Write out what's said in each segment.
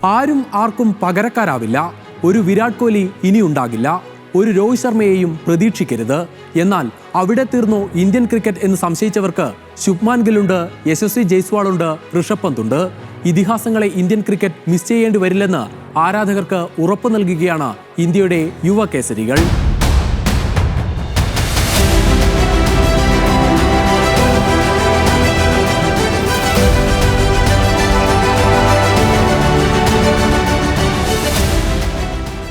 ആരും ആർക്കും പകരക്കാരാവില്ല. ഒരു വിരാട് കോഹ്ലി ഇനിയുണ്ടാകില്ല. ഒരു രോഹിത് ശർമ്മയെയും പ്രതീക്ഷിക്കരുത്. എന്നാൽ അവിടെ തീർന്നു ഇന്ത്യൻ ക്രിക്കറ്റ് എന്ന് സംശയിച്ചവർക്ക് ശുഭ്മാൻ ഗില്ലുണ്ട്, യശസ്വി ജയ്സ്വാളുണ്ട്, ഋഷഭ് പന്തുണ്ട്. ഇതിഹാസങ്ങളെ ഇന്ത്യൻ ക്രിക്കറ്റ് മിസ് ചെയ്യേണ്ടി വരില്ലെന്ന് ആരാധകർക്ക് ഉറപ്പു നൽകുകയാണ് ഇന്ത്യയുടെ യുവ കേസരികൾ.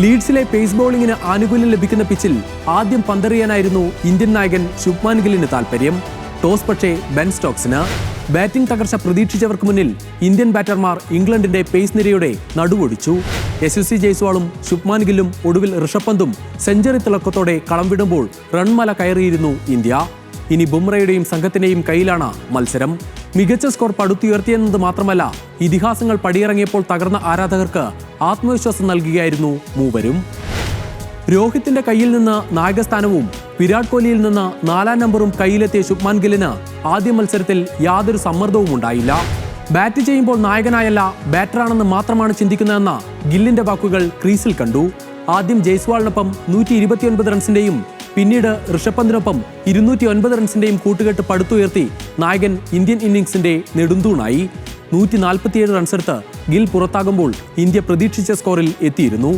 ലീഡ്സിലെ പേസ് ബോളിംഗിന് ആനുകൂല്യം ലഭിക്കുന്ന പിച്ചിൽ ആദ്യം പന്തെറിയാനായിരുന്നു ഇന്ത്യൻ നായകൻ ശുഭ്മാൻ ഗില്ലിന് താൽപര്യം. ടോസ് പക്ഷേ ബെൻ സ്റ്റോക്സിന്. ബാറ്റിംഗ് തകർച്ച പ്രതീക്ഷിച്ചവർക്ക് മുന്നിൽ ഇന്ത്യൻ ബാറ്റർമാർ ഇംഗ്ലണ്ടിന്റെ പേസ് നിരയുടെ നടുവൊടിച്ചു. യശസ്വി ജയ്സ്വാളും ശുഭ്മാൻ ഗില്ലും ഒടുവിൽ ഋഷഭ് പന്തും സെഞ്ചുറി തിളക്കത്തോടെ കളം വിടുമ്പോൾ റൺമല കയറിയിരുന്നു ഇന്ത്യ. ഇനി ബുംറയുടെയും സംഘത്തിന്റെയും കയ്യിലാണ് മത്സരം. മികച്ച സ്കോർ പടുത്തുയർത്തിയെന്നത് മാത്രമല്ല, ഇതിഹാസങ്ങൾ പടിയിറങ്ങിയപ്പോൾ തകർന്ന ആരാധകർക്ക് ആത്മവിശ്വാസം നൽകുകയായിരുന്നു മൂവരും. രോഹിത്തിന്റെ കയ്യിൽ നിന്ന് നായകസ്ഥാനവും വിരാട് കോഹ്ലിയിൽ നിന്ന് 4-ാം നമ്പറും കയ്യിലെത്തിയ ശുഭ്മാൻ ഗില്ലിന് ആദ്യ മത്സരത്തിൽ യാതൊരു സമ്മർദ്ദവും ഉണ്ടായില്ല. ബാറ്റ് ചെയ്യുമ്പോൾ നായകനായല്ല ബാറ്ററാണെന്ന് മാത്രമാണ് ചിന്തിക്കുന്നതെന്ന ഗില്ലിന്റെ വാക്കുകൾ ക്രീസിൽ കണ്ടു. ആദ്യം ജയ്സ്വാളിനൊപ്പം 129 റൺസിന്റെയും പിന്നീട് ഋഷഭ് പന്തിനൊപ്പം 209 റൺസിന്റെയും കൂട്ടുകെട്ട് പടുത്തുയർത്തി നായകൻ ഇന്ത്യൻ ഇന്നിംഗ്സിന്റെ നെടുന്തൂണായി. 147 റൺസെടുത്ത് ഗിൽ പുറത്താകുമ്പോൾ ഇന്ത്യ പ്രതീക്ഷിച്ച സ്കോറിൽ എത്തിയിരുന്നു.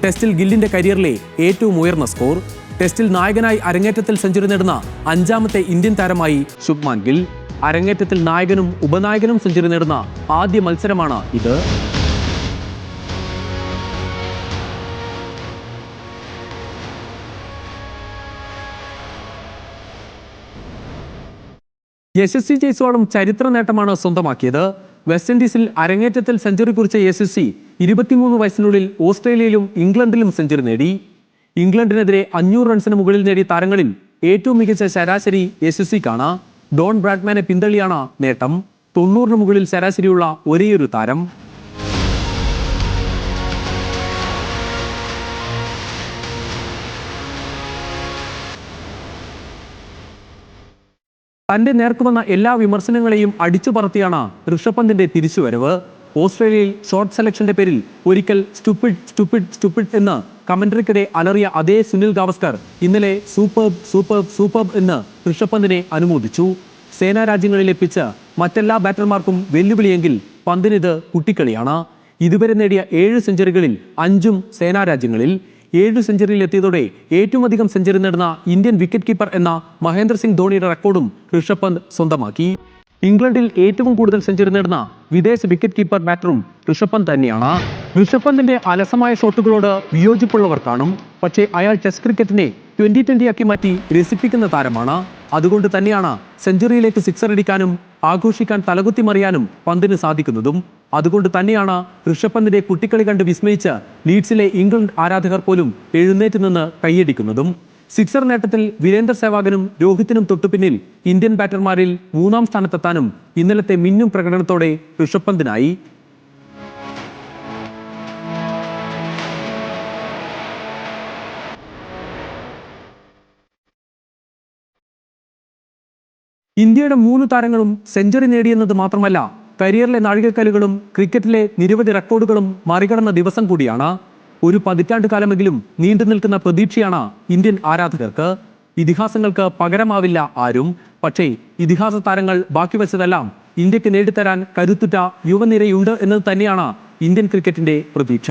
ടെസ്റ്റിൽ ഗില്ലിന്റെ കരിയറിലെ ഏറ്റവും ഉയർന്ന സ്കോർ. ടെസ്റ്റിൽ നായകനായി അരങ്ങേറ്റത്തിൽ സെഞ്ചുറി നേടുന്ന 5ാമത്തെ ഇന്ത്യൻ താരമായി ശുഭ്മാൻ ഗിൽ. അരങ്ങേറ്റത്തിൽ നായകനും ഉപനായകനും സെഞ്ചുറി നേടുന്ന ആദ്യ മത്സരമാണ് ഇത്. യശസ്വി ജയ്സ്വാളും ചരിത്ര നേട്ടമാണ് സ്വന്തമാക്കിയത്. വെസ്റ്റ് ഇൻഡീസിൽ അരങ്ങേറ്റത്തിൽ സെഞ്ചുറി കുറിച്ച യശസ്വി 23 വയസ്സിനുള്ളിൽ ഓസ്ട്രേലിയയിലും ഇംഗ്ലണ്ടിലും സെഞ്ചുറി നേടി. ഇംഗ്ലണ്ടിനെതിരെ 500 റൺസിന് മുകളിൽ നേടിയ താരങ്ങളിൽ ഏറ്റവും മികച്ച ശരാശരി യശസ്വിക്കാണ്. ഡോൺ ബ്രാഡ്മാനെ പിന്തള്ളിയാണ് നേട്ടം. 90-ന് മുകളിൽ ശരാശരിയുള്ള ഒരേയൊരു താരം. തന്റെ നേർക്കുവന്ന എല്ലാ വിമർശനങ്ങളെയും അടിച്ചു പറത്തിയാണ് ഋഷഭ് പന്തിന്റെ തിരിച്ചുവരവ്. ഓസ്ട്രേലിയയിൽ ഷോർട്ട് സെലക്ഷന്റെ പേരിൽ ഒരിക്കൽ സ്റ്റുപ്പിഡ് സ്റ്റുപ്പിഡ് സ്റ്റുപ്പിഡ് എന്ന് കമന്ററിക്കിടെ അലറിയ അതേ സുനിൽ ഗാവസ്കർ ഇന്നലെ സൂപ്പർബ് സൂപ്പർബ് സൂപ്പർബ് എന്ന് ഋഷഭ് പന്തിനെ അനുമോദിച്ചു. സേനാ രാജ്യങ്ങളിലെ പിച്ച് മറ്റെല്ലാ ബാറ്റർമാർക്കും വെല്ലുവിളിയെങ്കിൽ പന്തിനിത് കുട്ടിക്കളിയാണ്. ഇതുവരെ നേടിയ 7 സെഞ്ചുറികളിൽ 5ഉം സേനാ രാജ്യങ്ങളിൽ. 7 സെഞ്ചുറിയിൽ എത്തിയതോടെ ഏറ്റവും അധികം സെഞ്ചുറി നേടുന്ന ഇന്ത്യൻ വിക്കറ്റ് കീപ്പർ എന്ന മഹേന്ദ്ര സിംഗ് ധോണിയുടെ റെക്കോർഡും ഋഷഭ് പന്ത് സ്വന്തമാക്കി. ഇംഗ്ലണ്ടിൽ ഏറ്റവും കൂടുതൽ സെഞ്ചുറി നേടുന്ന വിദേശ വിക്കറ്റ് കീപ്പർ ബാറ്ററും ഋഷഭ് പന്ത് തന്നെയാണ്. ഋഷഭ് പന്തിന്റെ അലസമായ ഷോട്ടുകളോട് വിയോജിപ്പുള്ളവർ കാണും. പക്ഷേ അയാൾ ടെസ്റ്റ് ക്രിക്കറ്റിനെ 2020 ആക്കി മാറ്റി രസിപ്പിക്കുന്ന താരമാണ്. അതുകൊണ്ട് തന്നെയാണ് സെഞ്ചുറിയിലേക്ക് സിക്സർ അടിക്കാനും ആഘോഷിക്കാൻ തലകുത്തി മറിയാനും പന്തിന് സാധിക്കുന്നതും. അതുകൊണ്ട് തന്നെയാണ് ഋഷഭ് പന്തിന്റെ കുട്ടിക്കളി കണ്ട് വിസ്മയിച്ച് ലീഡ്സിലെ ഇംഗ്ലണ്ട് ആരാധകർ പോലും എഴുന്നേറ്റ് നിന്ന് കൈയടിക്കുന്നതും. സിക്സർ നേട്ടത്തിൽ വീരേന്ദർ സെവാഗനും രോഹിത്തിനും തൊട്ടുപിന്നിൽ ഇന്ത്യൻ ബാറ്റർമാരിൽ 3-ാം സ്ഥാനത്തെത്താനും ഇന്നലത്തെ മിന്നും പ്രകടനത്തോടെ ഋഷഭ് പന്തിനായി. ഇന്ത്യയുടെ 3 താരങ്ങളും സെഞ്ചുറി നേടിയെന്നത് മാത്രമല്ല, കരിയറിലെ നാഴികക്കല്ലുകളും ക്രിക്കറ്റിലെ നിരവധി റെക്കോർഡുകളും മറികടന്ന ദിവസം കൂടിയാണ്. ഒരു പതിറ്റാണ്ട് കാലമെങ്കിലും നീണ്ടു നിൽക്കുന്ന പ്രതീക്ഷയാണ് ഇന്ത്യൻ ആരാധകർക്ക്. ഇതിഹാസങ്ങൾക്ക് പകരമാവില്ല ആരും. പക്ഷേ ഇതിഹാസ താരങ്ങൾ ബാക്കി വെച്ചതെല്ലാം ഇന്ത്യക്ക് നേടിത്തരാൻ കരുത്തുറ്റ യുവനിരയുണ്ട് എന്നത് തന്നെയാണ് ഇന്ത്യൻ ക്രിക്കറ്റിന്റെ പ്രതീക്ഷ.